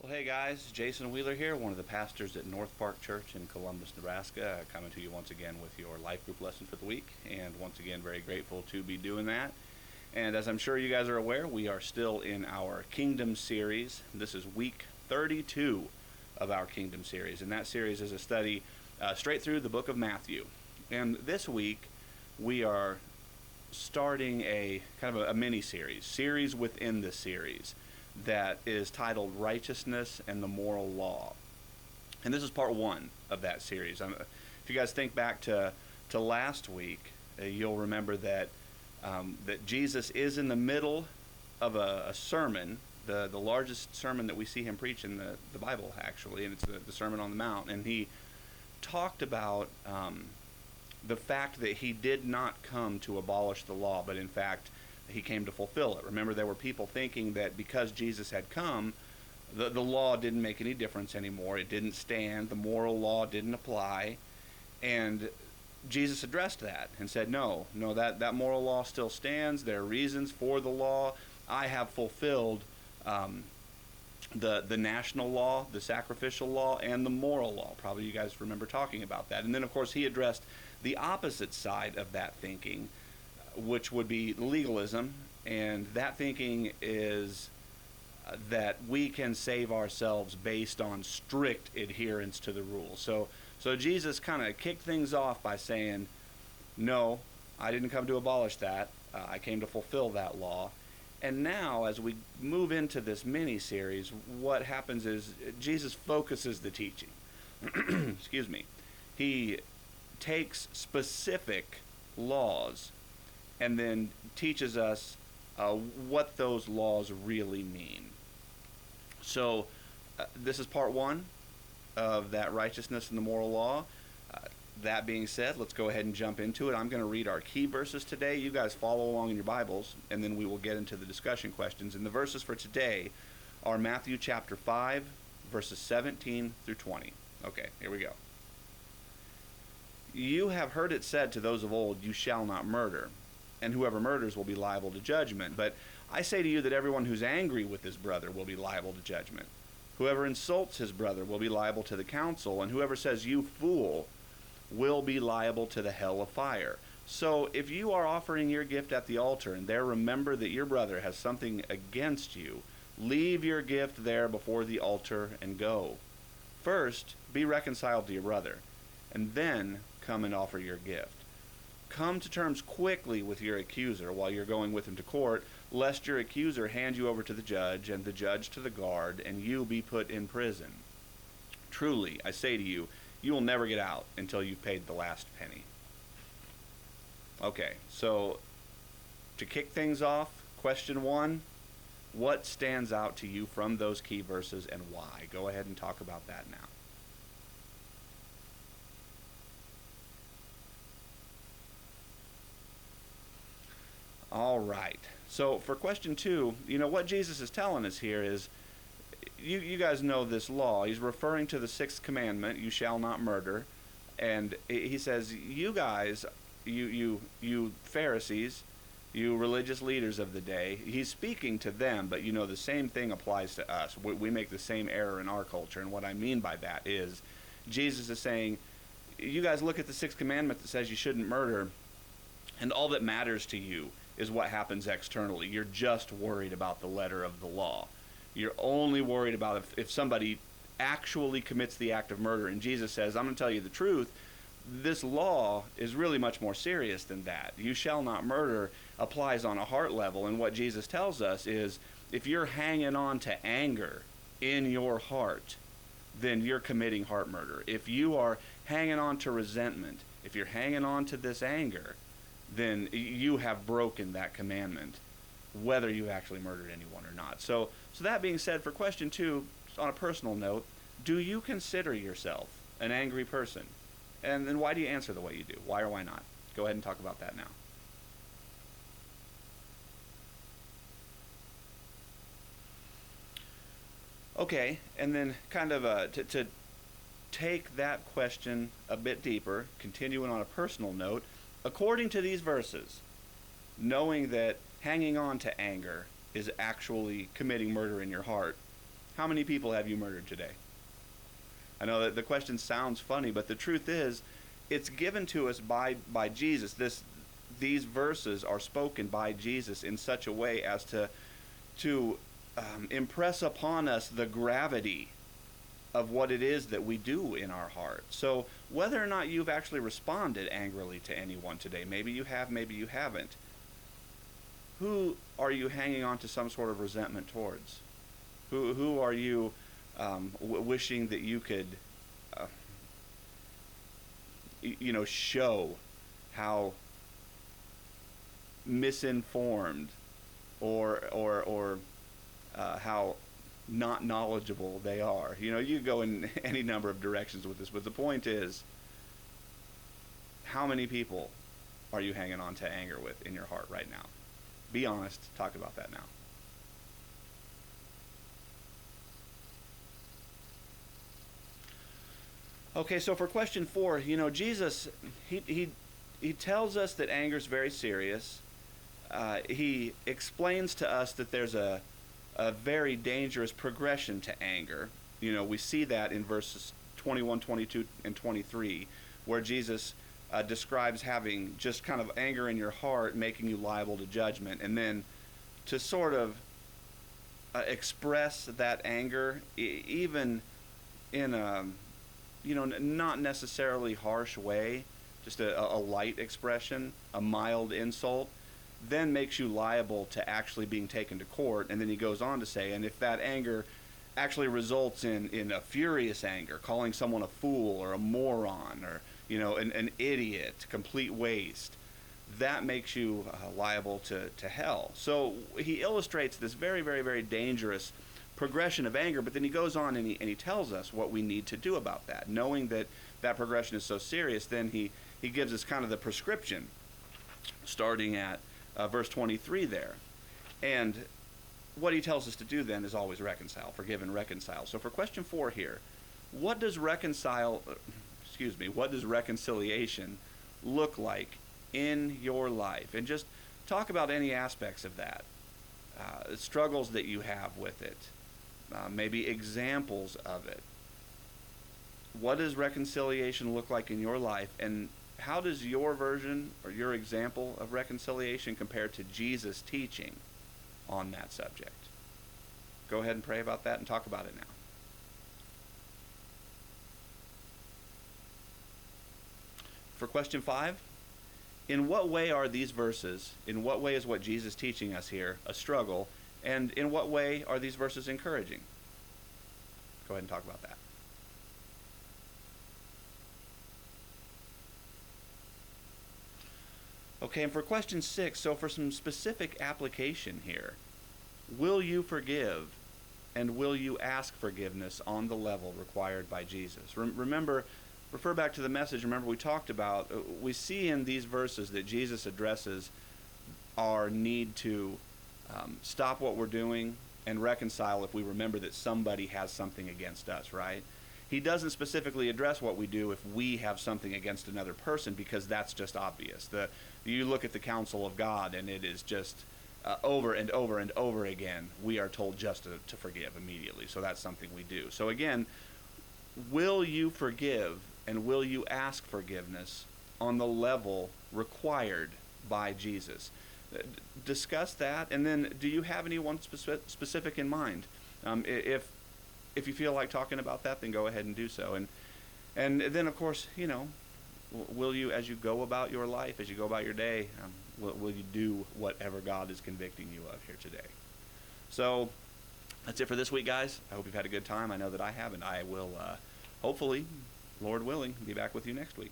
Well, hey guys, Jason Wheeler here, one of the pastors at North Park Church in Columbus, Nebraska, coming to you once again with your life group lesson for the week, and once again very grateful to be doing that. And as I'm sure you guys are aware, we are still in our Kingdom series. This is week 32 of our Kingdom series, and that series is a study straight through the book of Matthew. And this week we are starting a kind of a mini-series within the series that is titled Righteousness and the Moral Law. And this is part one of that series. If you guys think back to last week, you'll remember that Jesus is in the middle of a sermon, the largest sermon that we see him preach in the Bible, actually, and it's the Sermon on the Mount. And he talked about the fact that he did not come to abolish the law, but in fact he came to fulfill it. Remember, there were people thinking that because Jesus had come, the law didn't make any difference anymore. It didn't stand. The moral law didn't apply. And Jesus addressed that and said, no, that moral law still stands. There are reasons for the law. I have fulfilled the national law, the sacrificial law, and the moral law. Probably you guys remember talking about that. And then, of course, he addressed the opposite side of that thinking, which would be legalism, and that thinking is that we can save ourselves based on strict adherence to the rules. So Jesus kind of kicked things off by saying, no, I didn't come to abolish that. I came to fulfill that law. And now, as we move into this mini-series, what happens is Jesus focuses the teaching. Excuse me. He takes specific laws and then teaches us what those laws really mean. So this is part one of that righteousness and the moral law. That being said, let's go ahead and jump into it. I'm going to read our key verses today. You guys follow along in your Bibles, and then we will get into the discussion questions. And the verses for today are Matthew chapter 5, verses 17 through 20. Okay, here we go. You have heard it said to those of old, you shall not murder, and whoever murders will be liable to judgment. But I say to you that everyone who's angry with his brother will be liable to judgment. Whoever insults his brother will be liable to the council, and whoever says, you fool, will be liable to the hell of fire. So if you are offering your gift at the altar, and there remember that your brother has something against you, leave your gift there before the altar and go. First, be reconciled to your brother, and then come and offer your gift. Come to terms quickly with your accuser while you're going with him to court, lest your accuser hand you over to the judge, and the judge to the guard, and you be put in prison. Truly, I say to you, you will never get out until you've paid the last penny. Okay, so to kick things off, question one, what stands out to you from those key verses and why? Go ahead and talk about that now. All right. So for question two, what Jesus is telling us here is, you guys know this law. He's referring to the sixth commandment, you shall not murder. And he says, you guys, you Pharisees, you religious leaders of the day, he's speaking to them, but the same thing applies to us. We make the same error in our culture. And what I mean by that is, Jesus is saying, you guys look at the sixth commandment that says you shouldn't murder, and all that matters to you is what happens externally. You're just worried about the letter of the law. You're only worried about if somebody actually commits the act of murder. And Jesus says, I'm going to tell you the truth, this law is really much more serious than that. You shall not murder applies on a heart level. And what Jesus tells us is, if you're hanging on to anger in your heart, then you're committing heart murder. If you are hanging on to resentment, if you're hanging on to this anger, then you have broken that commandment, whether you actually murdered anyone or not. So that being said, for question two, on a personal note, do you consider yourself an angry person? And then why do you answer the way you do? Why or why not? Go ahead and talk about that now. Okay, and then kind of to take that question a bit deeper, continuing on a personal note, according to these verses, knowing that hanging on to anger is actually committing murder in your heart, How many people have you murdered today? I know that the question sounds funny, but the truth is, it's given to us by Jesus. These verses are spoken by Jesus in such a way as to impress upon us the gravity of what it is that we do in our heart. So whether or not you've actually responded angrily to anyone today, maybe you have, maybe you haven't, who are you hanging on to some sort of resentment towards? Who are you wishing that you could show how misinformed or how not knowledgeable they are? You go in any number of directions with this, but the point is, how many people are you hanging on to anger with in your heart right now? Be honest. Talk about that now. Okay, so for question 4, Jesus, he tells us that anger is very serious. He explains to us that there's a very dangerous progression to anger. We see that in verses 21, 22, and 23, where Jesus describes having just kind of anger in your heart, making you liable to judgment, and then to sort of express that anger, even in a not necessarily harsh way, just a light expression, a mild insult, then makes you liable to actually being taken to court. And then he goes on to say, and if that anger actually results in a furious anger, calling someone a fool or a moron or an idiot, complete waste, that makes you liable to hell. So he illustrates this very, very, very dangerous progression of anger, but then he goes on and he tells us what we need to do about that. Knowing that progression is so serious, then he gives us kind of the prescription, starting at verse 23 there. And what he tells us to do then is always reconcile, forgive and reconcile. So for question 4 here, what does reconciliation look like in your life? And just talk about any aspects of that, struggles that you have with it, maybe examples of it. What does reconciliation look like in your life, and how does your version or your example of reconciliation compare to Jesus' teaching on that subject? Go ahead and pray about that and talk about it now. For question 5, in what way are these verses, in what way is what Jesus is teaching us here a struggle, and in what way are these verses encouraging? Go ahead and talk about that. Okay, and for question 6, so for some specific application here, will you forgive and will you ask forgiveness on the level required by Jesus? Remember, refer back to the message. Remember, we talked about, we see in these verses that Jesus addresses our need to stop what we're doing and reconcile if we remember that somebody has something against us, right? He doesn't specifically address what we do if we have something against another person, because that's just obvious. You look at the counsel of God, and it is just over and over and over again, we are told just to forgive immediately. So that's something we do. So again, will you forgive and will you ask forgiveness on the level required by Jesus? Discuss that, and then do you have anyone specific in mind? If you feel like talking about that, then go ahead and do so. And then, of course, will you, as you go about your life, as you go about your day, will you do whatever God is convicting you of here today? So that's it for this week, guys. I hope you've had a good time. I know that I have, and I will hopefully, Lord willing, be back with you next week.